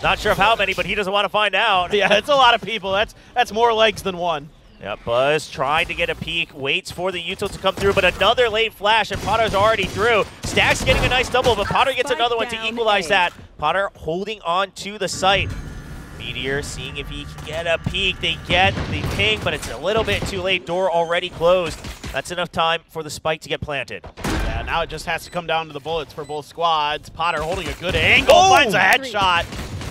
Not sure of how many, but he doesn't want to find out. Yeah, it's a lot of people. That's more legs than one. Yeah, Buzz trying to get a peek, waits for the Yuto to come through, but another late flash, and Potter's already through. Stax getting a nice double, but Potter gets another one to equalize that. Potter holding on to the site. Meteor seeing if he can get a peek. They get the ping, but it's a little bit too late. Door already closed. That's enough time for the spike to get planted. Yeah, now it just has to come down to the bullets for both squads. Potter holding a good angle, finds a headshot.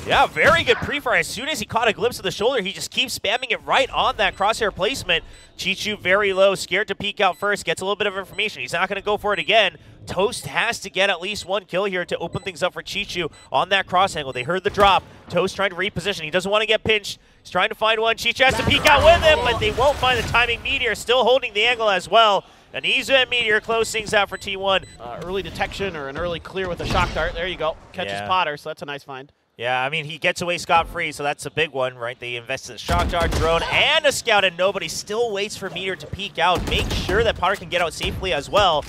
Yeah, very good pre-fire. As soon as he caught a glimpse of the shoulder, he just keeps spamming it right on that crosshair placement. Chichu very low, scared to peek out first, gets a little bit of information. He's not going to go for it again. Toast has to get at least one kill here to open things up for Chichu on that cross angle. They heard the drop. Toast trying to reposition. He doesn't want to get pinched. He's trying to find one. Chichu has to peek out with him, but they won't find the timing. Meteor still holding the angle as well. And Izu and Meteor close things out for T1. Early detection or an early clear with a shock dart. There you go. Catches Potter, so that's a nice find. Yeah, I mean, he gets away scot-free, so that's a big one, right? They invested a shock dart, drone, and a scout, and nobody still waits for Meteor to peek out. Make sure that Potter can get out safely as well.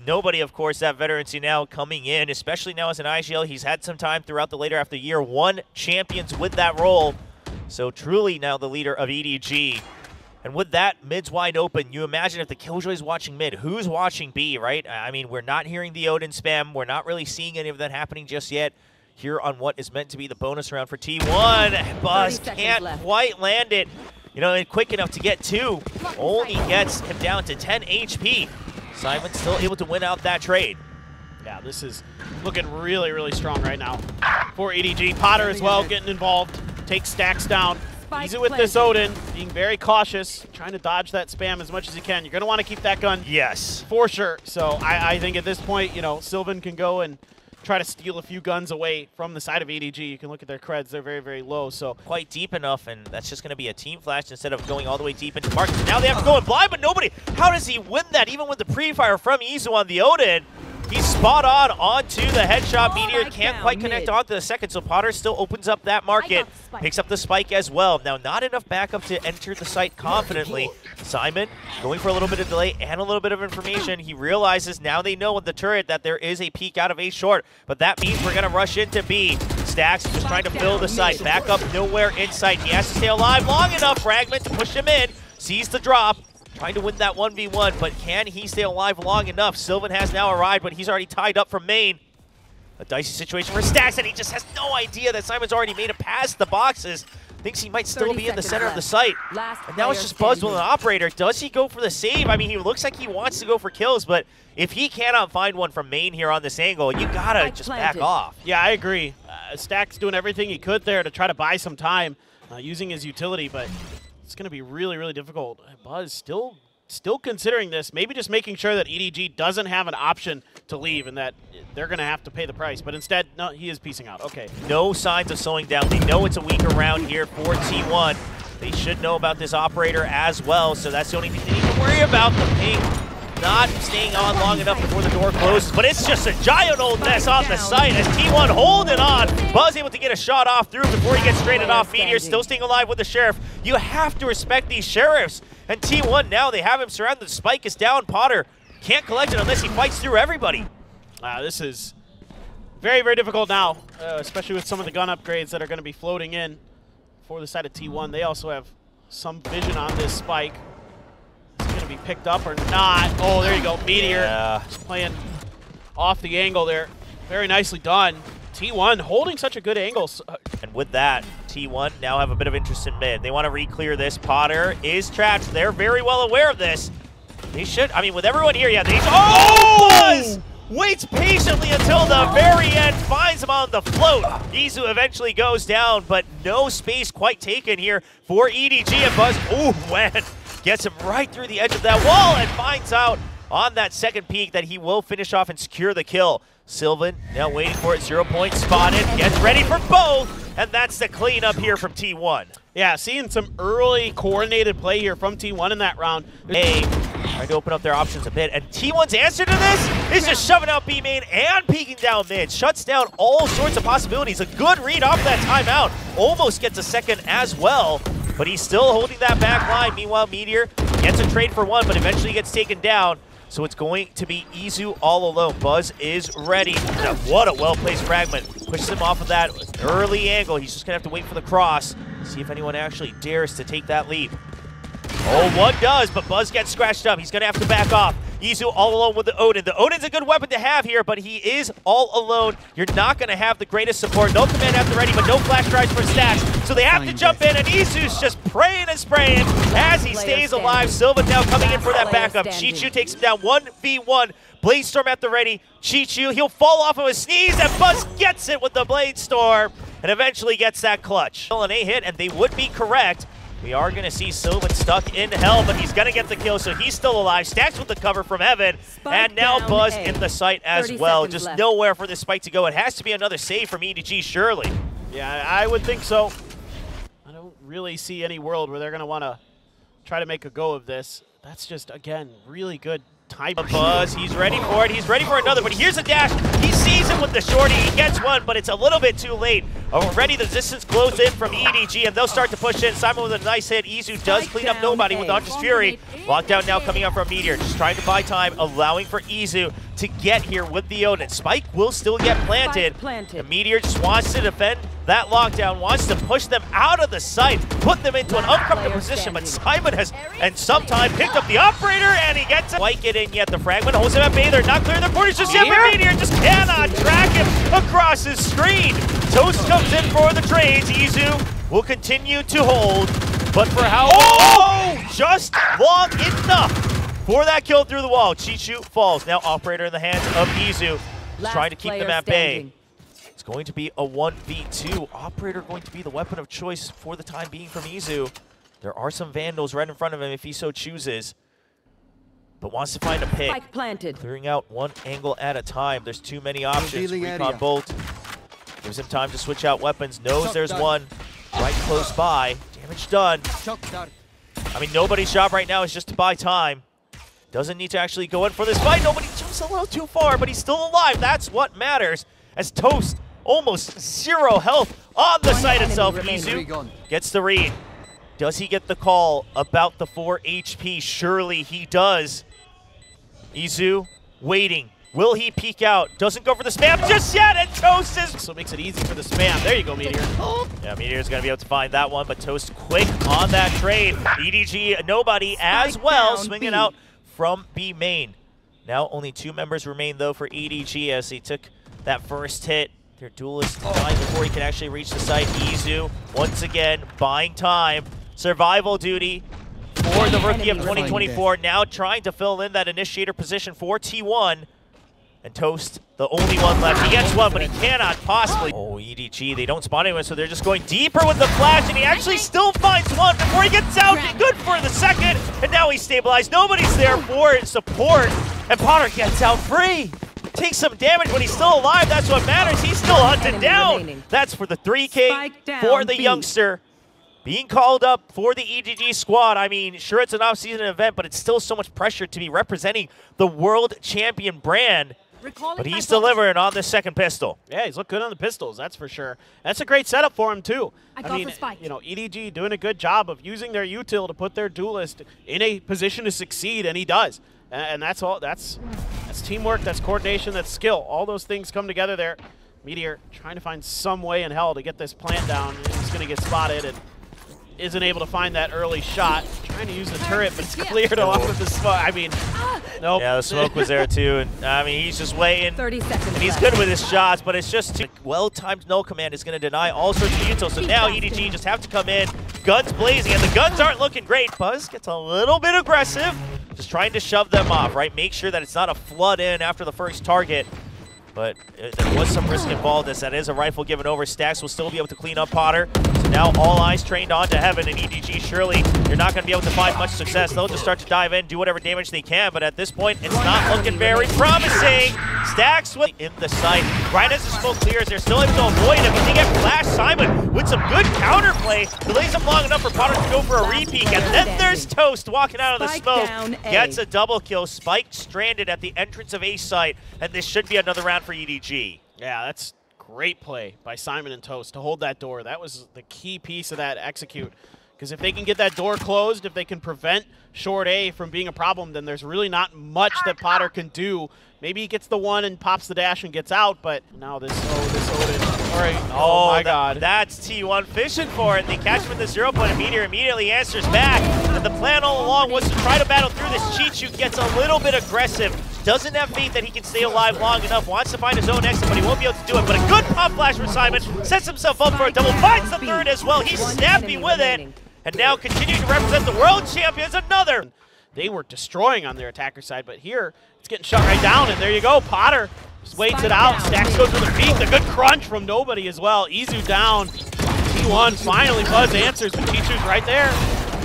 Nobody, of course, that veterancy now coming in, especially now as an IGL. He's had some time throughout the later half of the year, won champions with that role. So truly now the leader of EDG. And with that, mid's wide open. You imagine if the Killjoy's watching mid, who's watching B, right? I mean, we're not hearing the Odin spam. We're not really seeing any of that happening just yet. Here on what is meant to be the bonus round for T1. Buzz can't quite land it, you know, quick enough to get two. Only gets him down to 10 HP. Simon still able to win out that trade. Yeah, this is looking really, really strong right now for EDG. Potter as well getting involved. Takes Stax down. Easy with this Odin, being very cautious, trying to dodge that spam as much as you can. You're going to want to keep that gun. Yes. For sure. So I think at this point, you know, Sylvan can go and try to steal a few guns away from the side of EDG. You can look at their creds. They're very, very low. So quite deep enough, and that's just going to be a team flash instead of going all the way deep into Marcus. Now they have to go in blind, but nobody. How does he win that even with the pre-fire from Izu on the Odin? He's spot on onto the headshot. Meteor can't quite connect onto the second, so Potter still opens up that market. Picks up the spike as well. Now, not enough backup to enter the site confidently. Simon going for a little bit of delay and a little bit of information. He realizes now they know with the turret that there is a peek out of A short, but that means we're going to rush into B. Stax just trying to fill the site. Back up nowhere in sight. He has to stay alive long enough. Fragment to push him in. Sees the drop. Trying to win that 1v1, but can he stay alive long enough? Sylvan has now arrived, but he's already tied up from main. A dicey situation for Stax, and he just has no idea that Simon's already made it past the boxes. Thinks he might still be in the center of the site. And now it's just Buzz with an operator. Does he go for the save? I mean, he looks like he wants to go for kills, but if he cannot find one from main here on this angle, you gotta just back off. Yeah, I agree. Stax doing everything he could there to try to buy some time, using his utility, but it's going to be really, really difficult. Buzz still considering this, maybe just making sure that EDG doesn't have an option to leave and that they're going to have to pay the price. But instead, no, he is piecing out. Okay. No signs of slowing down. They know it's a weaker round here for T1. They should know about this operator as well, so that's the only thing they need to worry about. The ping not staying on long enough before the door closes, but it's just a giant old mess off the site as T1 holding on. Buzz able to get a shot off through before he gets traded off. Meteor still staying alive with the Sheriff. You have to respect these Sheriffs. And T1 now, they have him surrounded. The spike is down. Potter can't collect it unless he fights through everybody. This is very, very difficult now, especially with some of the gun upgrades that are going to be floating in for the side of T1. They also have some vision on this spike. Is it going to be picked up or not? Oh, there you go. Meteor just playing off the angle there. Very nicely done. T1 holding such a good angle. And with that, T1 now have a bit of interest in mid. They want to re-clear this. Potter is trapped. They're very well aware of this. They should, I mean, with everyone here, yeah, they Buzz waits patiently until the very end, finds him on the float. Izu eventually goes down, but no space quite taken here for EDG, and Buzz, gets him right through the edge of that wall and finds out on that second peek that he will finish off and secure the kill. Sylvan now waiting for it, 0 point spotted, gets ready for both, and that's the cleanup here from T1. Yeah, seeing some early coordinated play here from T1 in that round. Trying to open up their options a bit, and T1's answer to this is just shoving out B main and peeking down mid. Shuts down all sorts of possibilities. A good read off that timeout. Almost gets a second as well, but he's still holding that back line. Meanwhile, Meteor gets a trade for one, but eventually gets taken down. So it's going to be Izu all alone. Buzz is ready. Now, what a well-placed fragment. Pushes him off of that early angle. He's just going to have to wait for the cross. See if anyone actually dares to take that leap. Oh, one does, but Buzz gets scratched up. He's going to have to back off. Izu all alone with the Odin. The Odin's a good weapon to have here, but he is all alone. You're not going to have the greatest support. No command at the ready, but no flash drives for Stacks. So they have to jump in, and Izu's just praying and spraying as he stays alive. Silva now coming in for that backup. Chichu takes him down 1v1. Bladestorm at the ready. Chichu, he'll fall off of his sneeze, and Buzz gets it with the Bladestorm, and eventually gets that clutch. An A hit, and they would be correct. We are going to see Sylvan stuck in hell, but he's going to get the kill, so he's still alive. Stacks with the cover from Heaven, and now Buzz in the site as well. Just nowhere for this spike to go. It has to be another save from EDG, surely. Yeah, I would think so. I don't really see any world where they're going to want to try to make a go of this. That's just, again, really good timing. Buzz, he's ready for it. He's ready for another, but here's a dash. He sees it with the shorty. He gets one, but it's a little bit too late. Already the distance closed in from EDG, and they'll start to push in. Simon with a nice hit. Izu does clean up nobody with Dauntless Fury. Lockdown now coming out from Meteor, just trying to buy time, allowing for Izu to get here with the Odin. Spike will still get planted. The Meteor just wants to defend that lockdown, wants to push them out of the site, put them into an uncomfortable position, but Simon has, and sometime, picked up the operator, and he gets it. Quite get in yet. The fragment holds him at bay. They're not clearing the corners just yet, but Meteor just cannot track him across his screen. Toast comes in for the trades. Izu will continue to hold, but for how long? Just long enough for that kill through the wall. Chichu falls. Now operator in the hands of Izu, trying to keep them at bay. It's going to be a 1v2. Operator going to be the weapon of choice for the time being from Izu. There are some Vandals right in front of him if he so chooses, but wants to find a pick. Clearing out one angle at a time. There's too many options. Recon Bolt gives him time to switch out weapons. Knows there's one right close by. Damage done. I mean, nobody's job right now is just to buy time. Doesn't need to actually go in for this fight. Nobody jumps a little too far, but he's still alive. That's what matters. As Toast, almost 0 health on the site itself. Izu gets the read. Does he get the call about the 4 HP? Surely he does. Izu waiting. Will he peek out? Doesn't go for the spam just yet, and Toast is... So it makes it easy for the spam. There you go, Meteor. Yeah, Meteor's going to be able to find that one, but Toast quick on that trade. EDG, nobody as well, swinging out from B main. Now only 2 members remain, though, for EDG as he took that first hit. Their duelist died before he can actually reach the site. Izu, once again, buying time. Survival duty for the rookie of 2024, now trying to fill in that initiator position for T1. And Toast, the only one left. He gets one, but he cannot possibly. Oh, EDG, they don't spawn anyone, so they're just going deeper with the flash, and he actually still finds one before he gets out. Good for the second, and now he's stabilized. Nobody's there for support, and Potter gets out free. Takes some damage, but he's still alive. That's what matters. He's still hunted down. That's for the 3K for the youngster. Being called up for the EDG squad. I mean, sure, it's an off-season event, but it's still so much pressure to be representing the world champion brand. But he's delivering on the second pistol. Yeah, he's looked good on the pistols, that's for sure. That's a great setup for him, too. I mean, you know, EDG doing a good job of using their util to put their duelist in a position to succeed, and he does. And that's all. That's teamwork, that's coordination, that's skill. All those things come together there. Meteor trying to find some way in hell to get this plant down. He's going to get spotted and isn't able to find that early shot. Trying to use the turret, but it's cleared off with the smoke. I mean, nope. Yeah, the smoke was there too, and I mean, he's just waiting. 30 seconds and he's good with his shots, but it's just too well-timed null command is going to deny all sorts of util. So now EDG just have to come in, guns blazing, and the guns aren't looking great. Buzz gets a little bit aggressive, just trying to shove them off, right? Make sure that it's not a flood in after the first target. But there was some risk involved as that is a rifle given over. Stacks will still be able to clean up Potter. So now all eyes trained on to Heaven, and EDG, surely you're not going to be able to find much success. They'll just start to dive in, do whatever damage they can, but at this point, it's not looking very promising. Stacks in the sight. Right as the smoke clears, they're still able to avoid him, but they get flashed. Simon with some good counterplay. Delays him long enough for Potter to go for a repeat, and then there's Toast walking out of the smoke. Gets a double kill. Spike stranded at the entrance of A site, and this should be another round for EDG. Yeah, that's great play by Simon and Toast to hold that door. That was the key piece of that execute. Because if they can get that door closed, if they can prevent short A from being a problem, then there's really not much that Potter can do. Maybe he gets the one and pops the dash and gets out, but now this Odin. All right. Oh my God. That's T1 fishing for it. They catch him at the 0 point. Meteor immediately answers back. And the plan all along was to try to battle through this. Chichu gets a little bit aggressive. Doesn't have faith that he can stay alive long enough. Wants to find his own exit, but he won't be able to do it. But a good pop flash for Simon. Sets himself up for a double. Finds the third as well. He's snappy with it. And now continuing to represent the world champions. Another. They were destroying on their attacker side, but here it's getting shut right down. And there you go. Potter just waits it out. Stax goes for the peek. The good crunch from nobody as well. Izu down. T1 finally Buzz answers, but Chichu's right there.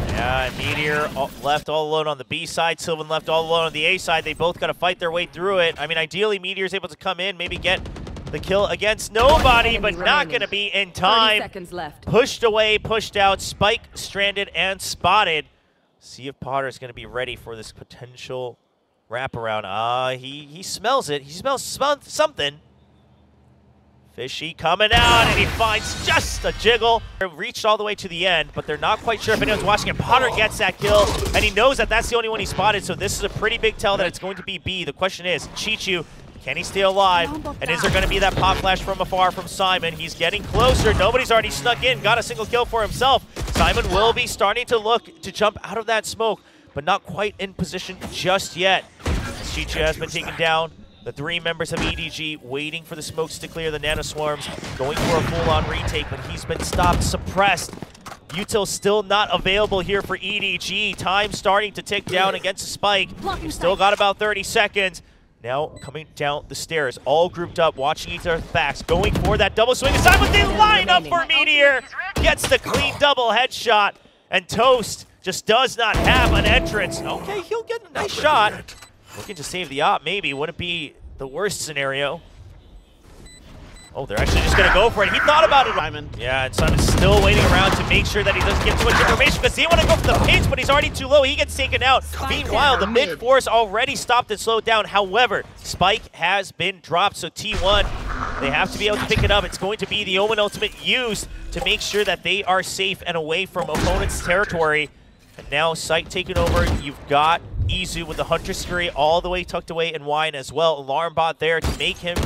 Yeah, and Meteor left all alone on the B side. Sylvan left all alone on the A side. They both got to fight their way through it. I mean, ideally, Meteor's able to come in, maybe get the kill against nobody, but not going to be in time. 30 seconds left. Pushed away, pushed out, Spike stranded and spotted. See if Potter's going to be ready for this potential wraparound. He smells it. He smells something. Fishy coming out, and he finds just a jiggle. They reached all the way to the end, but they're not quite sure if anyone's watching it. Potter gets that kill, and he knows that that's the only one he spotted, so this is a pretty big tell that it's going to be B. The question is, Chichu, can he stay alive? And is there going to be that pop flash from afar from Simon? He's getting closer. Nobody's already snuck in. Got a single kill for himself. Simon will be starting to look to jump out of that smoke, but not quite in position just yet. Chichu has been taken down. The 3 members of EDG waiting for the smokes to clear the nano swarms, going for a full-on retake, but he's been stopped, suppressed. Util still not available here for EDG. Time starting to tick down against Spike. You've still got about 30 seconds. Now coming down the stairs, all grouped up, watching each other's backs, going for that double swing. Simon, they line up for Meteor. Gets the clean double headshot, and Toast just does not have an entrance. Okay, he'll get a nice shot. Looking to save the op, maybe. Wouldn't be the worst scenario. Oh, they're actually just going to go for it. He thought about it. Simon. Yeah, and Simon's still waiting around to make sure that he doesn't get too much information because he didn't want to go for the pinch, but he's already too low. He gets taken out. Meanwhile, the mid-force already stopped and slowed down. However, Spike has been dropped, so T1, they have to be able to pick it up. It's going to be the Omen ultimate used to make sure that they are safe and away from opponent's territory. And now Sight taking over. You've got Izu with the Huntress Fury all the way tucked away in wine as well. Alarm bot there to make him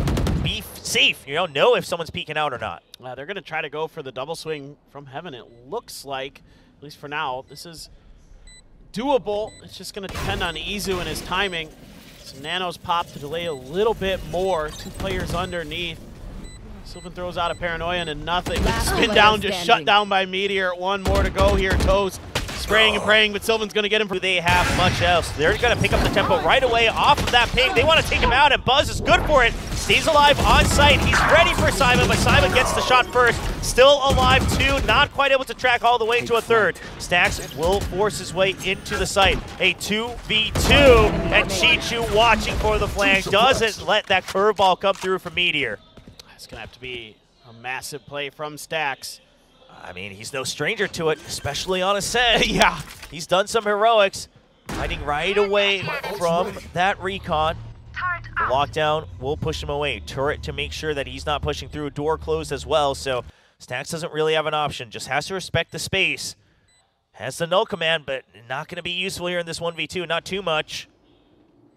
be safe. You don't know if someone's peeking out or not. They're going to try to go for the double swing from heaven. It looks like, at least for now, this is doable. It's just going to depend on Izu and his timing. Some nanos pop to delay a little bit more. 2 players underneath. Sylvan throws out a Paranoia and nothing. Spin down, just shut down by Meteor. 1 more to go here. Toast spraying and praying, but Sylvan's going to get him. Do they have much else? They're going to pick up the tempo right away off of that ping. They want to take him out, and Buzz is good for it. Stays alive on site. He's ready for Simon, but Simon gets the shot first. Still alive too, not quite able to track all the way to a third. Stax will force his way into the site. A 2v2, and Chichu watching for the flank. Doesn't let that curveball come through from Meteor. It's going to have to be a massive play from Stax. I mean, he's no stranger to it, especially on Ascent. Yeah. He's done some heroics, hiding right away from that recon. The lockdown will push him away. Turret to make sure that he's not pushing through. Door closed as well, so Stax doesn't really have an option. Just has to respect the space. Has the null command, but not going to be useful here in this 1v2. Not too much.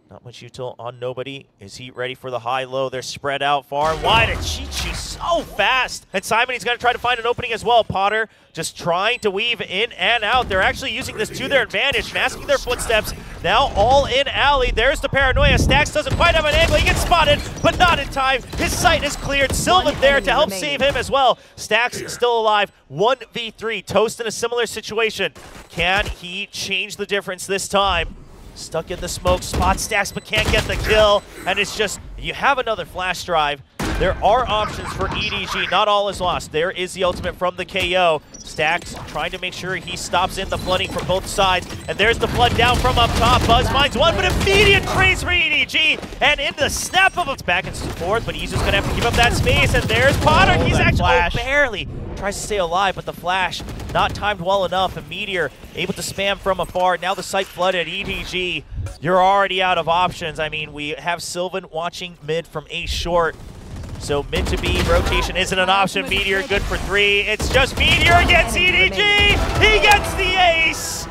Not much util on nobody. Is he ready for the high-low? They're spread out far and wide, and Chichu so fast. And Simon, he's going to try to find an opening as well. Potter just trying to weave in and out. They're actually using this to their advantage, masking their footsteps. Now all in alley. There's the Paranoia. Stax doesn't quite have an angle. He gets spotted, but not in time. His sight is cleared. Sylvan there to help save him as well. Stax is still alive. 1v3. Toast in a similar situation. Can he change the difference this time? Stuck in the smoke, spot Stax, but can't get the kill. And it's just, you have another flash drive. There are options for EDG. Not all is lost. There is the ultimate from the KO. Stax trying to make sure he stops in the flooding from both sides. And there's the flood down from up top. Buzz finds one, but immediate trace for EDG. And in the snap of it's back and forth, but Izu's going to have to give up that space. And there's Potter. He's actually barely tries to stay alive, but the flash not timed well enough. And Meteor able to spam from afar. Now the site flooded. EDG, you're already out of options. I mean, we have Sylvan watching mid from A short. So mid to B rotation isn't an option. Meteor good for 3. It's just Meteor against EDG. He gets the ace.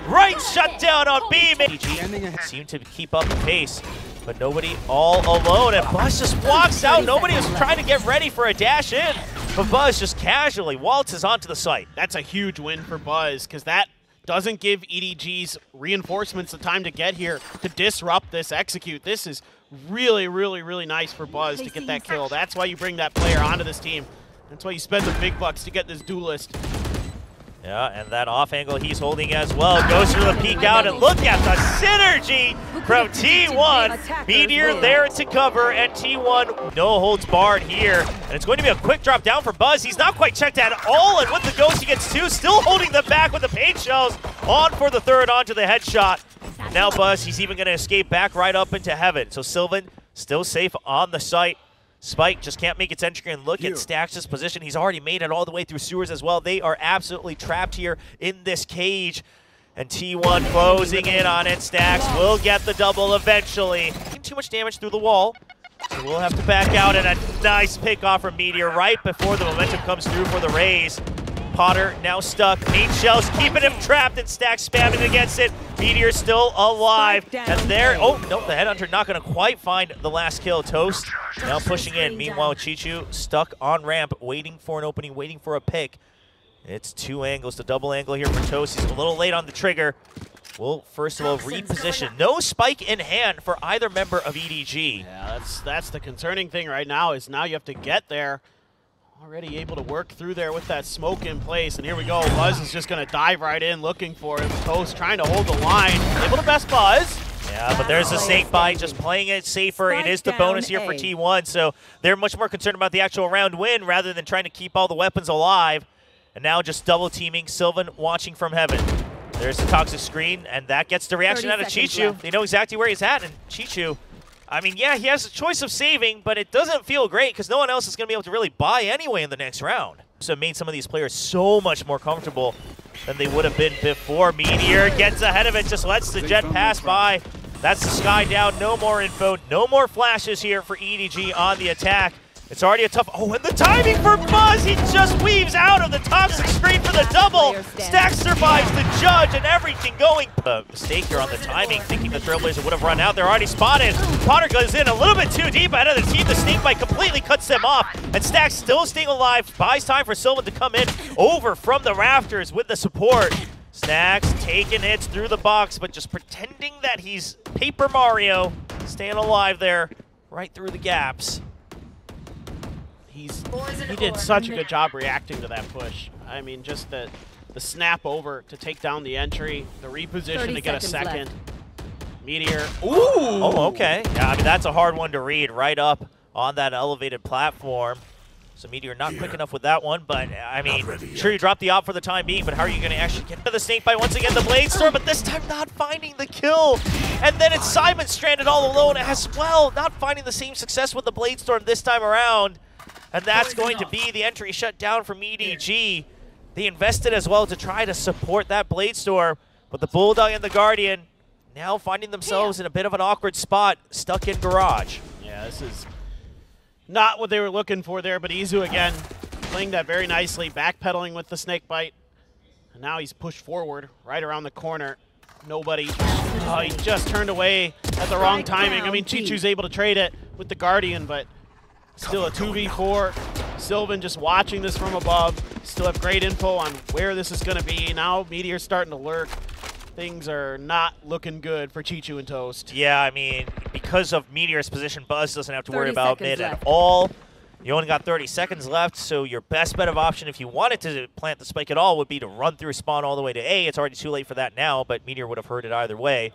Right shutdown on B. EDG seemed to keep up the pace, but nobody all alone. And Buzz just walks out. Nobody was trying to get ready for a dash in, but Buzz just casually waltzes onto the site. That's a huge win for Buzz, because that doesn't give EDG's reinforcements the time to get here to disrupt this execute. This is really, really, really nice for Buzz to get that kill. That's why you bring that player onto this team. That's why you spend the big bucks to get this duelist. Yeah, and that off angle he's holding as well. Goes through the peek out, and look at the synergy from T1. Meteor there to cover, and T1 no holds barred here. And it's going to be a quick drop down for Buzz. He's not quite checked at all, and with the ghost he gets 2, still holding them back with the paint shells. On for the 3rd, onto the headshot. Now Buzz, he's even going to escape back right up into heaven. So Sylvan still safe on the site. Spike just can't make its entry, and look at Stax' position. He's already made it all the way through sewers as well. They are absolutely trapped here in this cage. And T1 closing in on it. Stax will get the double eventually. Too much damage through the wall, so we'll have to back out, and a nice pick off from Meteor right before the momentum comes through for the Rays. Potter now stuck. Paint shells keeping him trapped, and Stax spamming against it. Meteor still alive. And there, oh, no, the Headhunter not going to quite find the last kill. Toast now pushing in. Meanwhile, Chichu stuck on ramp, waiting for an opening, waiting for a pick. It's 2 angles, the double angle here for Toast. He's a little late on the trigger. We'll first of all reposition. No spike in hand for either member of EDG. Yeah, that's the concerning thing right now, is now you have to get there. Already able to work through there with that smoke in place, and here we go. Buzz is just going to dive right in looking for him. Toast trying to hold the line. Able to best Buzz. Yeah, but there's a snake bite, just playing it safer. It is the bonus here for T1, so they're much more concerned about the actual round win rather than trying to keep all the weapons alive. And now just double teaming. Sylvan watching from heaven. There's the toxic screen, and that gets the reaction out of Chichu. They know exactly where he's at, and Chichu, I mean, yeah, he has a choice of saving, but it doesn't feel great because no one else is going to be able to really buy anyway in the next round. So it made some of these players so much more comfortable than they would have been before. Meteor gets ahead of it, just lets the jet pass by. That's the sky down, no more info, no more flashes here for EDG on the attack. It's already a tough, oh, and the timing for Buzz, he just weaves out of the toxic screen for the double. Stax survives the judge and everything going. Mistake here on the timing, thinking the Trailblazer would have run out. They're already spotted. Potter goes in a little bit too deep ahead of the team. The snake bite completely cuts them off, and Stax still staying alive. Buys time for Sylvan to come in over from the rafters with the support. Stax taking hits through the box, but just pretending that he's Paper Mario, staying alive there, right through the gaps. He did such a good job reacting to that push. I mean, just the snap over to take down the entry, the reposition to get a second. Meteor. Ooh! Oh, okay. Yeah, I mean, that's a hard one to read right up on that elevated platform. So Meteor not quick enough with that one, but I mean, sure you drop the op for the time being, but how are you going to actually get to the snake bite? Once again, the Blade Storm, but this time not finding the kill. And then it's Simon stranded all alone as well, not finding the same success with the Blade Storm this time around. And that's going to be the entry shut down from EDG. They invested as well to try to support that Blade Storm, but the Bulldog and the Guardian now finding themselves in a bit of an awkward spot, stuck in Garage. Yeah, this is not what they were looking for there, but Izu again playing that very nicely, backpedaling with the snake bite. And now he's pushed forward right around the corner. Nobody. Oh, he just turned away at the wrong timing. I mean, Chichu's able to trade it with the Guardian, but still a 2v4. Sylvan just watching this from above. Still have great info on where this is going to be. Now Meteor's starting to lurk. Things are not looking good for Chichu and Toast. Yeah, I mean, because of Meteor's position, Buzz doesn't have to worry about mid at all. You only got 30 seconds left, so your best bet of option if you wanted to plant the spike at all would be to run through spawn all the way to A. It's already too late for that now, but Meteor would have heard it either way.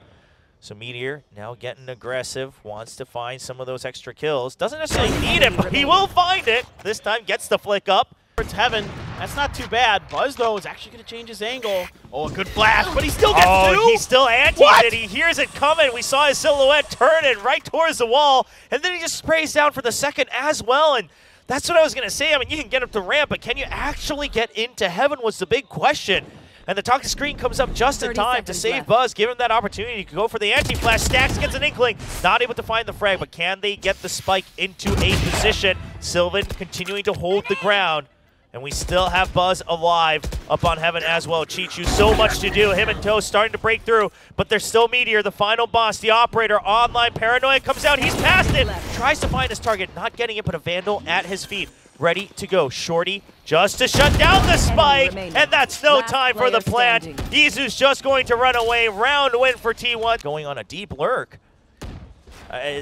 So Meteor now getting aggressive, wants to find some of those extra kills. Doesn't necessarily need it, but he will find it. This time gets the flick up. It's heaven. That's not too bad. Buzz, though, is actually going to change his angle. Oh, a good flash, but he still gets two? He still antes it. He hears it coming. We saw his silhouette turning right towards the wall, and then he just sprays down for the second as well. And that's what I was going to say. I mean, you can get up the ramp, but can you actually get into heaven was the big question. and the toxic screen comes up just in time to save Buzz, give him that opportunity to go for the anti-flash. Stacks gets an inkling, not able to find the frag, but can they get the spike into a position? Sylvan continuing to hold the ground. And we still have Buzz alive up on Heaven as well. Chichu, so much to do. Him and Toast starting to break through, but there's still Meteor, the final boss, the operator, online. Paranoia comes out, he's past it. Tries to find his target, not getting it, but a Vandal at his feet. Ready to go. Shorty just to shut down the spike, and that's no time for the plant. Izu's just going to run away. Round win for T1. Going on a deep lurk.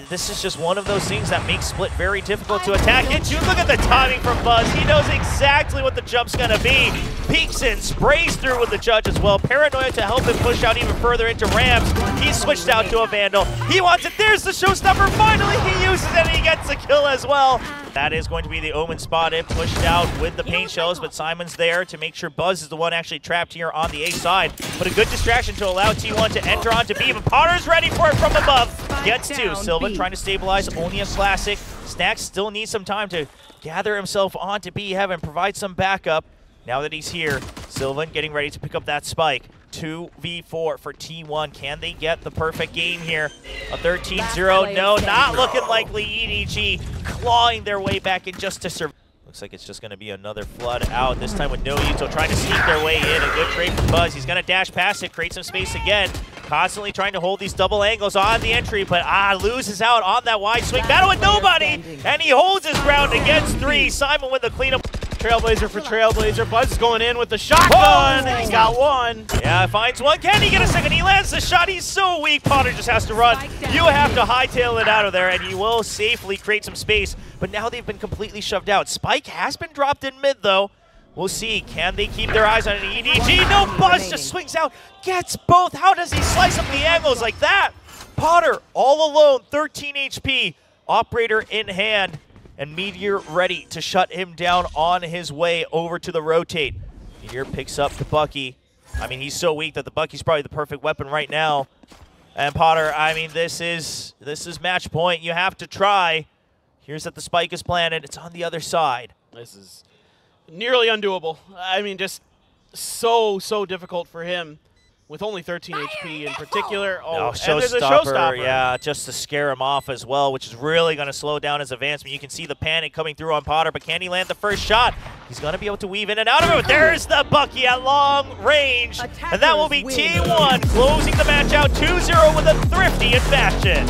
This is just one of those things that makes Split very difficult to attack into. Look at the timing from Buzz. He knows exactly what the jump's going to be. Peeks in, sprays through with the judge as well. Paranoia to help him push out even further into ramps. He's switched out to a Vandal. He wants it. There's the showstopper. Finally, he uses it and he gets a kill as well. That is going to be the Omen spotted, pushed out with the paint shells, but Simon's there to make sure Buzz is the one actually trapped here on the A side. But a good distraction to allow T1 to enter onto B, but Potter's ready for it from above. Gets two. Sylvan trying to stabilize, only a classic. Stacks still needs some time to gather himself onto B Heaven, provide some backup. Now that he's here, Sylvan getting ready to pick up that spike. 2v4 for T1. Can they get the perfect game here? A 13-0. No, not looking likely. EDG clawing their way back in just to survive. Looks like it's just going to be another flood out, this time with no Yuto trying to sneak their way in. A good trade from Buzz. He's going to dash past it, create some space again. Constantly trying to hold these double angles on the entry, but loses out on that wide swing. Battle with nobody, and he holds his ground against three. Simon with the cleanup. Trailblazer for Trailblazer. Buzz is going in with the shotgun. Oh! He's got one. Yeah, finds one. Can he get a second? He lands the shot. He's so weak. Potter just has to run. You have to hightail it out of there, and he will safely create some space. But now they've been completely shoved out. Spike has been dropped in mid, though. We'll see. Can they keep their eyes on an EDG? No, Buzz just swings out. Gets both. How does he slice up the angles like that? Potter all alone. 13 HP. Operator in hand. And Meteor ready to shut him down on his way over to the rotate. Meteor picks up the Bucky. I mean, he's so weak that the Bucky's probably the perfect weapon right now. And Potter, I mean, this is match point. You have to try. Here's that the spike is planted. It's on the other side. This is nearly undoable. I mean, just so difficult for him. With only 13 HP in particular. Oh, and there's a showstopper. Yeah, just to scare him off as well, which is really going to slow down his advancement. You can see the panic coming through on Potter, but can he land the first shot? He's going to be able to weave in and out of it. But there's the Bucky at long range. And that will be T1 closing the match out 2-0 with a thrifty in fashion.